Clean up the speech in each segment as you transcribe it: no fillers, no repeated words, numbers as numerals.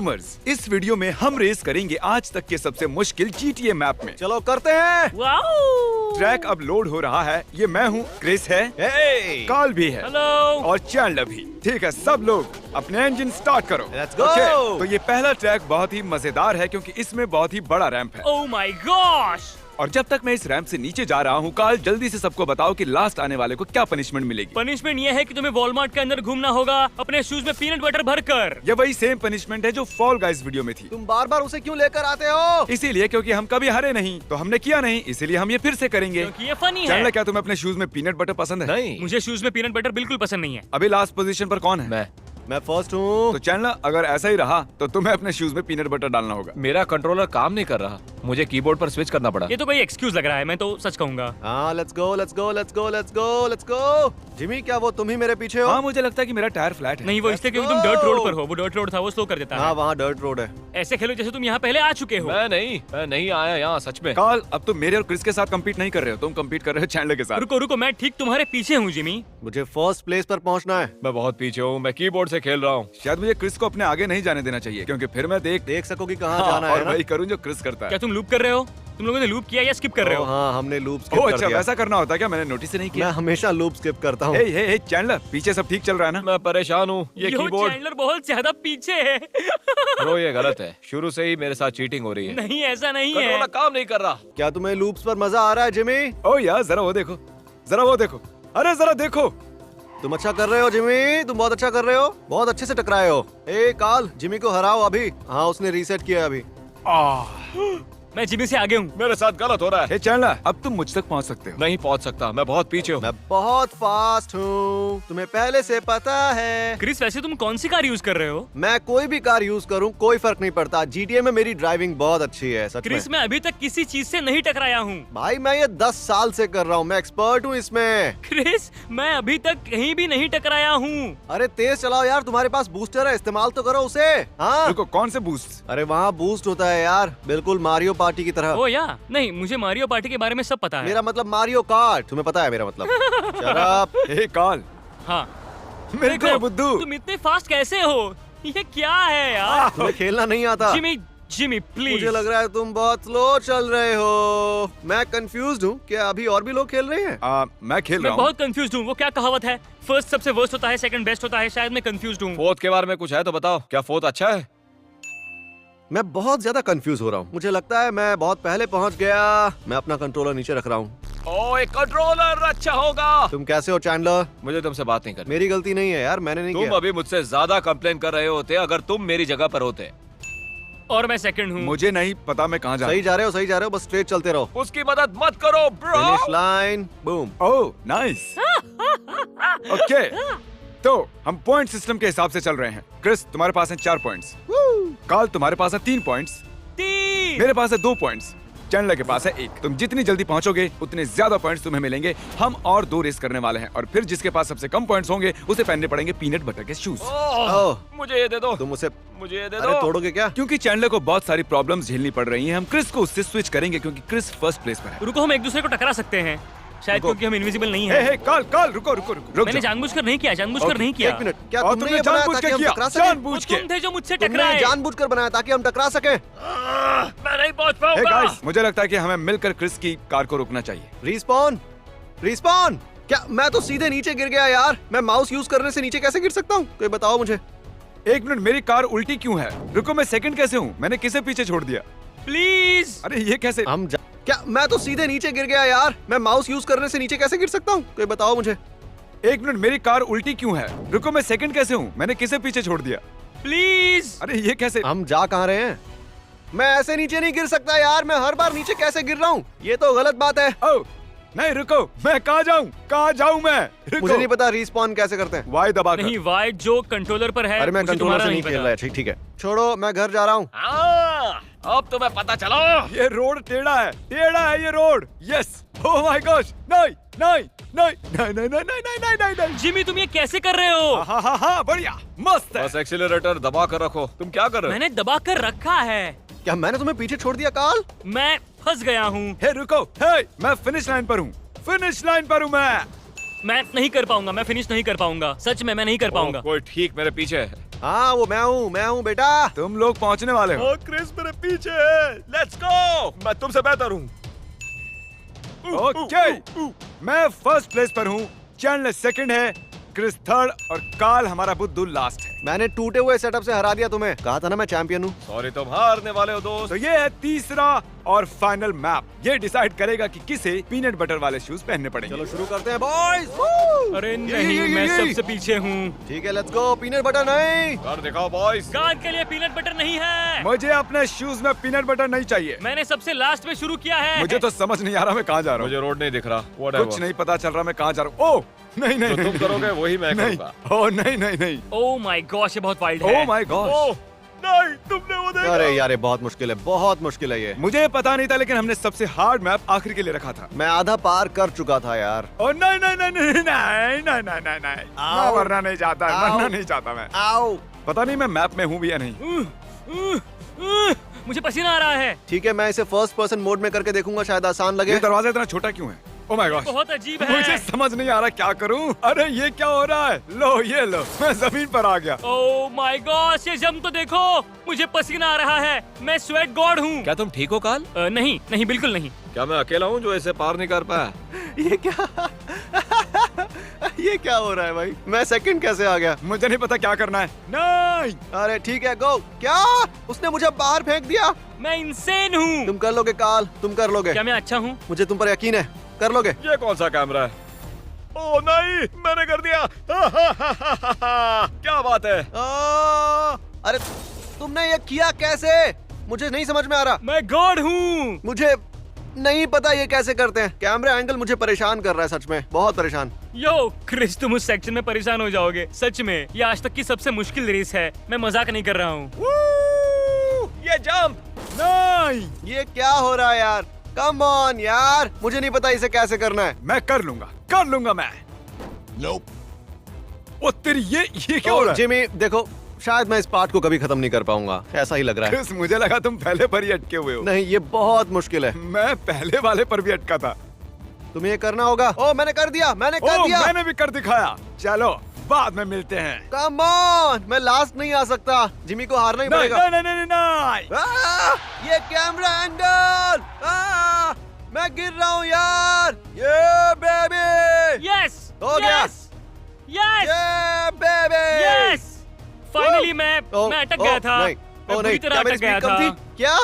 Gamers, इस video में हम रेस करेंगे आज तक के सबसे मुश्किल GTA मैप में। चलो करते हैं। ट्रैक अब लोड हो रहा है। ये मैं हूँ, क्रिस है, कार्ल भी है, हेलो और चैंडलर भी। ठीक है, सब लोग अपने इंजन स्टार्ट करो। Let's go! Okay, तो ये पहला ट्रैक बहुत ही मजेदार है क्योंकि इसमें बहुत ही बड़ा रैंप है। Oh my gosh. और जब तक मैं इस रैंप से नीचे जा रहा हूँ, कार्ल जल्दी से सबको बताओ कि लास्ट आने वाले को क्या पनिशमेंट मिलेगी। पनिशमेंट ये है कि तुम्हें वॉलमार्ट के अंदर घूमना होगा अपने शूज में पीनट बटर भरकर। ये वही सेम पनिशमेंट है जो फॉल गाइस वीडियो में थी। तुम बार बार उसे क्यों लेकर आते हो? इसीलिए क्योंकि हम कभी हारे नहीं, तो हमने किया नहीं, इसीलिए हम ये फिर से करेंगे। क्योंकि ये फनी है। चैंडलर, क्या तुम्हें अपने शूज में पीनट बटर पसंद है? नहीं, मुझे शूज में पीनट बटर बिल्कुल पसंद नहीं है। अभी लास्ट पोजीशन पर कौन है? मैं फर्स्ट हूँ। तो चैंडलर, अगर ऐसा ही रहा तो तुम्हें अपने शूज में पीनट बटर डालना होगा। मेरा कंट्रोलर काम नहीं कर रहा, मुझे कीबोर्ड पर स्विच करना पड़ा। ये तो कोई एक्सक्यूज लग रहा है, मैं तो सच कहूंगा। हाँ, let's go, let's go, let's go, let's go, let's go. Jimmy, क्या वो तुम ही मेरे पीछे हो? हाँ, मुझे लगता है कि मेरा टायर फ्लैट है। नहीं, वो इसलिए क्योंकि तुम डर्ट रोड पर हो। वो डर्ट रोड था, वो स्लो कर देता हाँ, है। वहाँ डर्ट रोड है। ऐसे खेलो जैसे तुम यहाँ पहले आ चुके हो। मैं नहीं आया यहाँ सच में। कार्ल, अब तुम मेरे और क्रिस के साथ compete नहीं कर रहे हो, तुम compete कर रहे हो चैंडलर के साथ। रुको रुको, मैं ठीक तुम्हारे पीछे हूँ जिमी। मुझे फर्स्ट प्लेस पर पहुँचना है। मैं बहुत पीछे हूँ, मैं कीबोर्ड से खेल रहा हूँ। शायद मुझे क्रिस को अपने आगे नहीं जाने देना चाहिए, क्योंकि फिर मैं देख सको कि कहाँ हाँ, जाना और है ना? वही करूँ जो क्रिस करता है। क्या तुम लूप कर रहे हो? तुम लोगों ने लूप किया या स्किप कर रहे हो? हाँ, हमने लूप स्किप ओह कर अच्छा, दिया। वैसा करना होता है क्या? मैंने नोटिस ही नहीं मैं किया। हमेशा लूप स्किप करता हूँ। हे चैंडलर, पीछे सब ठीक चल रहा है ना? मैं परेशान हूँ, ये यो, कीबोर्ड चैंडलर बहुत ज्यादा पीछे है। ब्रो, ये गलत है। शुरू से ही मेरे साथ चीटिंग हो रही है। नहीं, ऐसा नहीं है। कंट्रोलर काम नहीं कर रहा। क्या तुम्हें लूप्स पर मजा आ रहा है, जिमी? ओह यार, जरा वो देखो, जरा वो देखो, अरे जरा देखो। तुम अच्छा कर रहे हो जिमी, तुम बहुत अच्छा कर रहे हो, बहुत अच्छे से टकराए हो। कार्ल, जिमी को हराओ अभी। हाँ, उसने रीसेट किया अभी। मैं जिमी से आगे हूँ। मेरे साथ गलत हो रहा है। हे चैंडलर, अब तुम मुझ तक पहुंच सकते हो। नहीं पहुँच सकता, मैं बहुत पीछे हूँ। मैं बहुत फास्ट हूँ, तुम्हें पहले से पता है। क्रिस, वैसे तुम कौन सी कार यूज कर रहे हो? मैं कोई भी कार यूज करूँ कोई फर्क नहीं पड़ता। GTA में मेरी ड्राइविंग बहुत अच्छी है, सच में। क्रिस, मैं अभी तक किसी चीज से नहीं टकराया हूँ। भाई, मैं ये 10 साल से कर रहा हूँ, मैं एक्सपर्ट हूँ इसमें। क्रिस, मैं अभी तक कहीं भी नहीं टकराया हूँ। अरे तेज चलाओ यार, तुम्हारे पास बूस्टर है, इस्तेमाल तो करो उसे। हाँ, रुको, कौन से बूस्ट? अरे वहाँ बूस्ट होता है यार, बिल्कुल मारियो पार्टी की तरह। ओ या नहीं, मुझे मारियो पार्टी के बारे में सब पता है। मेरा मतलब मारियो कार्ट, तुम्हें पता है मेरा मतलब। Shut up। हे कार्ल, हाँ, मेरे को बुद्धू। तुम इतने फास्ट कैसे हो? ये क्या है यार? तुम्हें खेलना नहीं आता? Jimmy please. मुझे लग रहा है तुम बहुत स्लो चल रहे हो। मैं कंफ्यूज्ड हूँ, क्या अभी और भी लोग खेल रहे हैं? मैं खेल मैं रहा हूँ। बहुत कंफ्यूज हूँ। वो क्या कहावत है? फर्स्ट सबसे वर्स्ट होता है, सेकंड बेस्ट होता है। शायद मैं कंफ्यूज हूँ। फोर्थ के बारे में कुछ है तो बताओ, क्या फोर्थ अच्छा है? मैं बहुत ज्यादा कंफ्यूज हो रहा हूँ। मुझे लगता है मैं बहुत पहले पहुँच गया। मैं अपना कंट्रोलर नीचे रख रहा हूँ। ओह, एक कंट्रोलर अच्छा होगा। तुम कैसे हो चैंडलर? मुझे तुमसे बात नहीं करनी। मेरी गलती नहीं है यार, मैंने नहीं तुम किया। अभी मुझसे ज्यादा कंप्लेन कर रहे होते अगर तुम मेरी जगह पर होते। और मैं सेकंड हूँ। मुझे नहीं पता मैं कहाँ जा रहा सही जा रहे हो, सही जा रहे हो, बस स्ट्रेट चलते रहो। उसकी मदद मत करो ब्रो। Finish line, boom. हूँ। Oh nice. ओके, तो हम पॉइंट सिस्टम के हिसाब से चल रहे हैं। क्रिस, तुम्हारे पास है 4 पॉइंट्स। कार्ल, तुम्हारे पास है 3 पॉइंट्स। मेरे पास है 2 पॉइंट्स। चैंडलर के पास है 1। तुम जितनी जल्दी पहुंचोगे उतने ज्यादा पॉइंट्स तुम्हें मिलेंगे। हम और 2 रेस करने वाले हैं, और फिर जिसके पास सबसे कम पॉइंट्स होंगे उसे पहनने पड़ेंगे पीनट बटर के शूज। ओह, मुझे ये दे दो। तुम उसे मुझे ये दे अरे दो। तोड़ोगे क्या? क्योंकि चैंडलर को बहुत सारी प्रॉब्लम्स झेलनी पड़ रही हैं, हम क्रिस को उससे स्विच करेंगे क्योंकि क्रिस फर्स्ट प्लेस पर है। रुको, हम एक दूसरे को टकरा सकते हैं शायद, रुको। क्योंकि हम इनविजिबल नहीं हे है। हे कार्ल, रुको रुको रुको, रुक मैंने जाओ। जानबूझकर नहीं किया, जानबूझकर ओके, नहीं किया। 1 मिनट, क्या और तुमने तुमने ये बनाया जानबूझ ताकि के हम किया, टकरा सकें? जानबूझ के। तुम थे जो मुझसे तुमने टकराए। जानबूझकर बनाया ताकि हम टकरा सके। मैं नहीं पहुंच हे पाऊंगा। गाइस, मुझे लगता है कि हमें मिलकर क्रिस की कार को रोकना चाहिए। Respawn, respawn. क्या मैं तो सीधे नीचे गिर गया यार। मैं माउस यूज करने से नीचे कैसे गिर सकता हूँ? कोई बताओ मुझे। 1 मिनट, मेरी कार उल्टी क्यों है? रुको, मैं सेकंड कैसे हूँ? मैंने किसे पीछे छोड़ दिया? प्लीज। अरे ये कैसे? क्या मैं तो सीधे नीचे गिर गया यार। मैं माउस यूज करने से नीचे कैसे गिर सकता हूँ? कोई बताओ मुझे। 1 मिनट, मेरी कार उल्टी क्यों है? रुको, मैं सेकंड कैसे हूँ? मैंने किसे पीछे छोड़ दिया? प्लीज। अरे ये कैसे? हम जा कहाँ रहे हैं? मैं ऐसे नीचे नहीं गिर सकता यार। मैं हर बार नीचे कैसे गिर रहा हूँ? ये तो गलत बात है। ओह नहीं, रुको, मैं कहाँ जाऊँ? कहाँ जाऊँ मैं? रुको। मुझे नहीं पता रिस्पॉन कैसे करते हैं। वाई दबा कर। नहीं, वाइट जो कंट्रोलर पर है। अरे मैं उसे कंट्रोलर तुम्हारा से नहीं खेल रहा है। ठीक है, छोड़ो, मैं घर जा रहा हूँ। अब तुम्हें पता चलो। ये रोड टेढ़ा है, टेढ़ा है ये road. Yes, oh my gosh, नहीं नहीं नहीं नहीं नहीं नहीं नहीं नहीं नहीं नहीं। जिमी, तुम ये कैसे कर रहे हो? हाँ हाँ हाँ, बढ़िया, मस्त है। बस एक्सीलरेटर दबा कर रखो। तुम क्या कर रहे हो? मैंने दबा कर रखा है। क्या मैंने तुम्हें पीछे छोड़ दिया कार्ल? मैं फंस गया हूँ। हे रुको, हे, मैं फिनिश लाइन पर हूँ। फिनिश लाइन पर हूँ मैं। मैं नहीं कर पाऊंगा, मैं फिनिश नहीं कर पाऊंगा। सच में मैं नहीं कर पाऊंगा। कोई ठीक मेरे पीछे है। हाँ वो मैं हूँ बेटा। तुम लोग पहुंचने वाले हो। क्रिस मेरे पीछे है। Let's go. मैं तुमसे बेहतर हूँ। ओके, मैं फर्स्ट प्लेस पर हूँ, चैंडलर सेकंड है, क्रिस थर्ड और कार्ल हमारा बुद्धू लास्ट है। मैंने टूटे हुए सेटअप से हरा दिया तुम्हें। कहा था ना मैं चैंपियन हूँ। सॉरी, तुम हारने वाले हो दोस्त। तो ये है तीसरा और फाइनल मैप। ये डिसाइड करेगा कि किसे पीनट बटर वाले शूज पहनने पड़ेंगे। चलो शुरू करते हैं बॉयज। अरे नहीं, मैं सबसे पीछे हूँ। ठीक है लेट्स गो। पीनट बटर नहीं। कर दिखाओ बॉयज। गार्ड के लिए पीनट बटर नहीं है। मुझे अपने शूज में पीनट बटर नहीं चाहिए। मैंने सबसे लास्ट में शुरू किया है। मुझे तो समझ नहीं आ रहा मैं कहाँ जा रहा हूँ। मुझे रोड नहीं दिख रहा। कुछ नहीं पता चल रहा मैं कहाँ जा रहा हूँ। ओह नहीं नहीं जो तुम नहीं, करोगे वही मैं नहीं। करूंगा। ओह नहीं नहीं नहीं। ओह माय गॉश, ये बहुत वाइल्ड है। Oh my God. ओह नहीं, तुमने वो देखा? अरे यार ये बहुत मुश्किल है, बहुत मुश्किल है ये। मुझे पता नहीं था लेकिन हमने सबसे हार्ड मैप आखिर के लिए रखा था। मैं आधा पार कर चुका था यार। ओह नहीं नहीं नहीं नहीं नहीं नहीं नहीं नहीं नहीं नहीं, मैं आओ। मरना नहीं चाहता, आओ। मरना नहीं चाहता मैं। आओ। पता नहीं मैं मैप में हूँ भी या नहीं। मुझे पसीना आ रहा है। ठीक है मैं इसे फर्स्ट पर्सन मोड में करके देखूंगा, शायद आसान लगे। ये दरवाजा इतना छोटा क्यों है? ओह माय गॉड, बहुत अजीब है। मुझे समझ नहीं आ रहा क्या करूं। अरे ये क्या हो रहा है? लो ये लो, मैं जमीन पर आ गया। ओह माय गॉश, ये जम तो देखो। मुझे पसीना आ रहा है। मैं स्वेट गॉड हूँ। क्या तुम ठीक हो काल? नहीं नहीं, बिल्कुल नहीं। क्या मैं अकेला हूँ जो इसे पार नहीं कर पाया? ये क्या ये क्या हो रहा है भाई? मैं सेकंड कैसे आ गया? मुझे नहीं पता क्या करना है। नहीं अरे ठीक है गो। क्या उसने मुझे बाहर फेंक दिया? मैं इंसेन हूँ। तुम कर लोगे काल, तुम कर लोगे। क्या मैं अच्छा हूँ? मुझे तुम पर यकीन है, कर लोगे। ये कौन सा कैमरा है? ओह नहीं, मैंने कर दिया। क्या बात है? अरे तुमने ये किया कैसे? मुझे नहीं समझ में आ रहा। मैं गॉड हूँ। मुझे नहीं पता ये कैसे करते हैं। कैमरा एंगल मुझे परेशान कर रहा है, सच में बहुत परेशान। यो क्रिस, तुम उस सेक्शन में परेशान हो जाओगे सच में। ये आज तक की सबसे मुश्किल रेस है, मैं मजाक नहीं कर रहा हूँ। ये जंप। नहीं, ये क्या हो रहा है यार? कम ऑन यार, मुझे नहीं पता इसे कैसे करना है। मैं कर लूंगा मैं। ओ तेरी ये क्या हो रहा है? जिमी देखो, शायद मैं इस पार्ट को कभी खत्म नहीं कर पाऊंगा, ऐसा ही लग रहा है। क्रिस, मुझे लगा तुम पहले पर ही अटके हुए हो। नहीं ये बहुत मुश्किल है। मैं पहले वाले पर भी अटका था। तुम्हें ये करना होगा। ओ मैंने कर दिया, मैंने कर ओह दिया। मैंने भी कर दिखाया। चलो बाद में मिलते हैं। कम ऑन, मैं लास्ट नहीं आ सकता। जिमी को हारना ही नहीं पड़ेगा। नहीं नहीं नहीं। ये कैमरा एंगल। मैं गिर रहा हूँ यार। ये बेबी। यस हो गया। यस यस ये बेबी। यस। फाइनली मैं अटक गया था। नहीं, मैं बुरी तरह क्या मेरी अटक गया स्पीड कम थी? था। क्या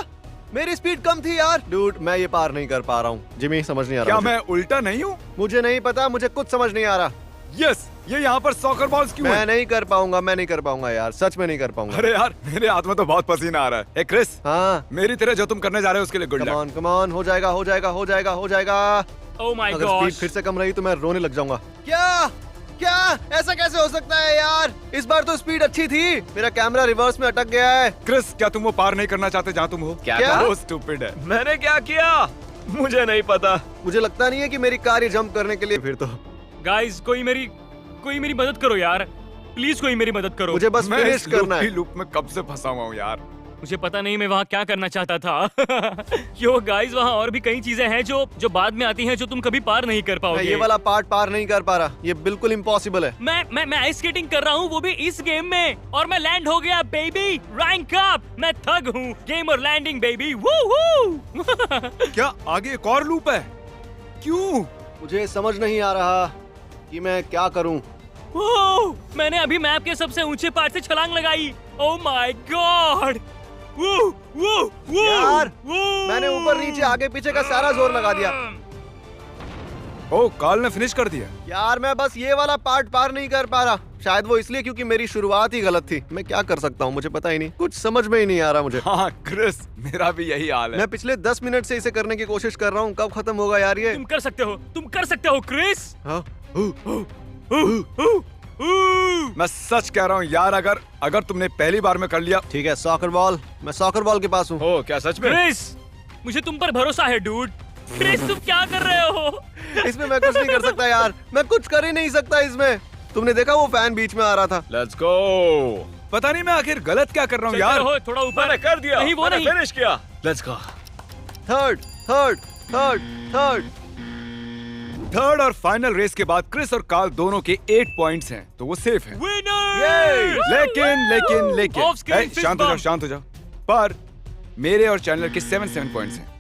मेरी स्पीड कम थी यार? डूड मैं ये पार नहीं कर पा रहा हूँ। जिमी समझ नहीं आ क्या रहा मुझे। मैं उल्टा नहीं हूँ? मुझे नहीं पता, मुझे कुछ समझ नहीं आ रहा। यस, ये यहाँ पर सॉकर बॉल्स क्यों मैं हैं? नहीं कर पाऊंगा, मैं नहीं कर पाऊंगा यार, सच में नहीं कर पाऊंगा। अरे यार मेरे हाथ में तो बहुत पसीना आ रहा है। ए क्रिस, हाँ मेरी तरह जो तुम करने जा रहे हो उसके लिए गुड लक। कम ऑन, हो जाएगा हो जाएगा हो जाएगा हो जाएगा। ओह माय अगर स्पीड गॉश। फिर से कम रही तो मैं रोने लग जाऊंगा। क्या क्या ऐसा कैसे हो सकता है यार? इस बार तो स्पीड अच्छी थी। मेरा कैमरा रिवर्स में अटक गया है। क्रिस, क्या तुम वो पार नहीं करना चाहते जहाँ तुम हो? क्या क्या? वो स्टूपिड है। मैंने क्या किया? मुझे नहीं पता। मुझे लगता नहीं है कि मेरी कार ये जंप करने के लिए फिर तो। गाइस, कोई मेरी मदद करो यार, प्लीज कोई मेरी मदद करो। मुझे बस मैं फिनिश इस करना है। लूप में कब से फंसा हुआ हूँ यार। मुझे पता नहीं मैं वहाँ क्या करना चाहता था। यो गाइस, वहाँ और भी कई चीजें हैं जो बाद में आती हैं जो तुम कभी पार नहीं कर मैं पाओगे। ये वाला पार्ट पार नहीं कर पा रहा, ये बिल्कुल इम्पॉसिबल है। मैं आइस स्केटिंग कर रहा हूँ, वो भी इस गेम में, और मैं लैंड हो गया बेबी। Rank up. मैं थग हूँ। गेम और लैंडिंग बेबी। वू। क्या आगे एक और लूप है? क्यों? मुझे समझ नहीं आ रहा कि मैं क्या करूं। मैंने अभी मैप के सबसे ऊंचे पार्ट से छलांग लगाई। Oh my God. यार, मैंने ऊपर नीचे आगे पीछे का सारा जोर लगा दिया। ओह, कार्ल ने फिनिश कर दिया। यार मैं बस ये वाला पार्ट पार नहीं कर पा रहा। शायद वो इसलिए क्योंकि मेरी शुरुआत ही गलत थी। मैं क्या कर सकता हूँ मुझे पता ही नहीं, कुछ समझ में ही नहीं आ रहा मुझे। हाँ क्रिस, मेरा भी यही हाल है। मैं पिछले 10 मिनट से इसे करने की कोशिश कर रहा हूँ, कब खत्म होगा यार ये? तुम कर सकते हो क्रिस। हाँ? मैं सच कह रहा हूँ यार, अगर तुमने पहली बार में कर लिया। ठीक है, सॉकर बॉल। मैं सॉकर बॉल के पास हूँ। हो क्या सच में? क्रिस, मुझे तुम पर भरोसा है डूड। क्रिस, तुम क्या कर रहे हो? इसमें मैं कुछ नहीं कर सकता यार, मैं कुछ कर ही नहीं सकता इसमें। तुमने देखा वो फैन बीच में आ रहा था। Let's go. पता नहीं मैं आखिर गलत क्या कर रहा हूँ यार। हो, थोड़ा ऊपर। मैंने कर दिया। नहीं, वो मैंने नहीं। फिनिश किया। Let's go. Third third third third. Third और फाइनल रेस के बाद क्रिस और कार्ल दोनों के 8 पॉइंट्स हैं, तो वो सेफ हैं। विनर! लेकिन Off screen fist शांत हो जाओ, bump. शांत हो जाओ। पर मेरे और चैनलर के 7 पॉइंट्स हैं।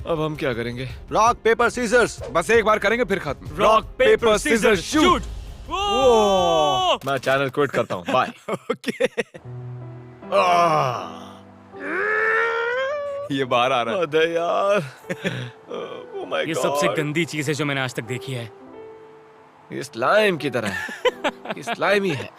अब हम क्या करेंगे? Rock paper scissors. बस एक बार करेंगे फिर खत्म। Rock paper scissor shoot. मैं चैनल क्विट करता हूँ, बाय। ओके, ये बाहर आ रहा है। अरे यार, oh my ये God. सबसे गंदी चीज है जो मैंने आज तक देखी है। ये स्लाइम की तरह है। ये स्लाइमी है।